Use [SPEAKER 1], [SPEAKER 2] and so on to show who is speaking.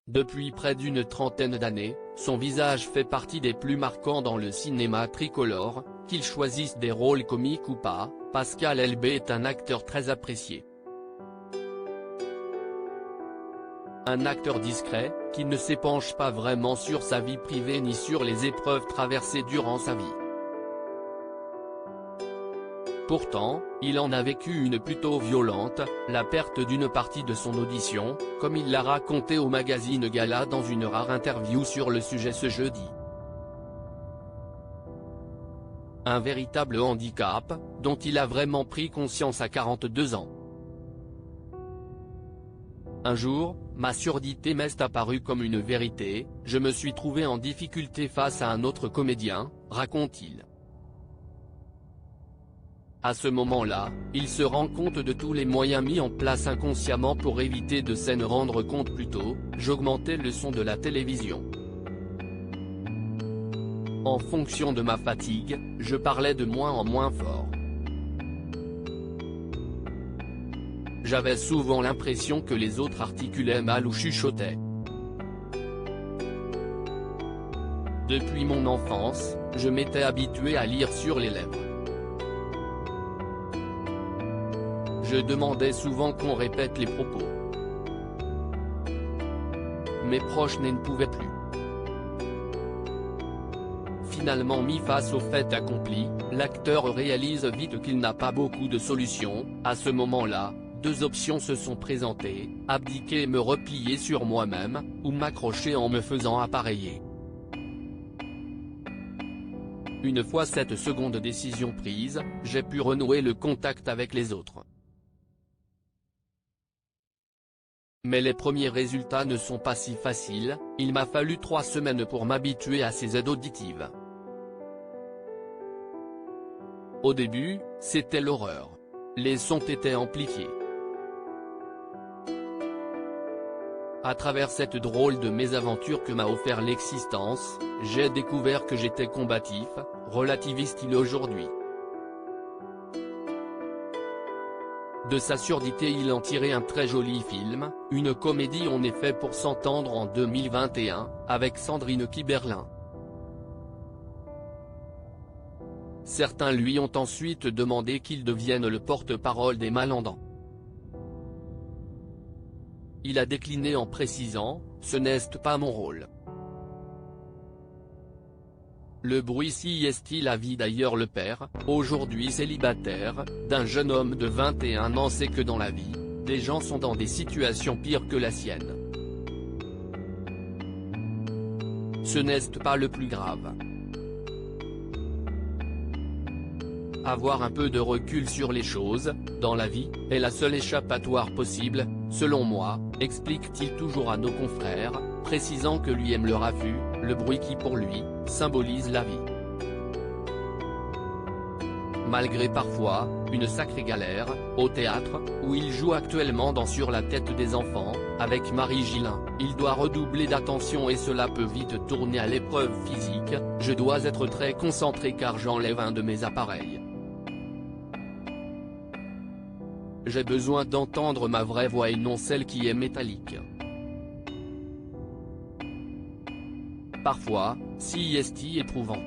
[SPEAKER 1] Depuis près d'une trentaine d'années, son visage fait partie des plus marquants dans le cinéma tricolore, qu'il choisisse des rôles comiques ou pas. Pascal Elbé est un acteur très apprécié. Un acteur discret, qui ne s'épanche pas vraiment sur sa vie privée ni sur les épreuves traversées durant sa vie. Pourtant, il en a vécu une plutôt violente, la perte d'une partie de son audition, comme il l'a raconté au magazine Gala dans une rare interview sur le sujet ce jeudi. Un véritable handicap, dont il a vraiment pris conscience à 42 ans. Un jour, ma surdité m'est apparue comme une vérité, je me suis trouvé en difficulté face à un autre comédien, raconte-t-il. À ce moment-là, il se rend compte de tous les moyens mis en place inconsciemment pour éviter de s'en rendre compte plus tôt. J'augmentais le son de la télévision. En fonction de ma fatigue, je parlais de moins en moins fort. J'avais souvent l'impression que les autres articulaient mal ou chuchotaient. Depuis mon enfance, je m'étais habitué à lire sur les lèvres. Je demandais souvent qu'on répète les propos. Mes proches n'en pouvaient plus. Finalement mis face au fait accompli, l'acteur réalise vite qu'il n'a pas beaucoup de solutions. À ce moment-là, deux options se sont présentées, abdiquer et me replier sur moi-même, ou m'accrocher en me faisant appareiller. Une fois cette seconde décision prise, j'ai pu renouer le contact avec les autres. Mais les premiers résultats ne sont pas si faciles, il m'a fallu 3 semaines pour m'habituer à ces aides auditives. Au début, c'était l'horreur. Les sons étaient amplifiés. À travers cette drôle de mésaventure que m'a offert l'existence, j'ai découvert que j'étais combatif, relativise-t-il aujourd'hui. De sa surdité il en tirait un très joli film, une comédie On est fait pour s'entendre en 2021, avec Sandrine Kiberlin. Certains lui ont ensuite demandé qu'il devienne le porte-parole des malentendants. Il a décliné en précisant « Ce n'est pas mon rôle ». Le bruit si est-il a vie d'ailleurs le père, aujourd'hui célibataire, d'un jeune homme de 21 ans sait que dans la vie, des gens sont dans des situations pires que la sienne. Ce n'est pas le plus grave. Avoir un peu de recul sur les choses, dans la vie, est la seule échappatoire possible, selon moi, explique-t-il toujours à nos confrères, précisant que lui aime le raffut, le bruit qui pour lui, symbolise la vie. Malgré parfois, une sacrée galère, au théâtre, où il joue actuellement dans Sur la tête des enfants, avec Marie Gillin, il doit redoubler d'attention et cela peut vite tourner à l'épreuve physique, je dois être très concentré car j'enlève un de mes appareils. J'ai besoin d'entendre ma vraie voix et non celle qui est métallique. Parfois, si est éprouvant.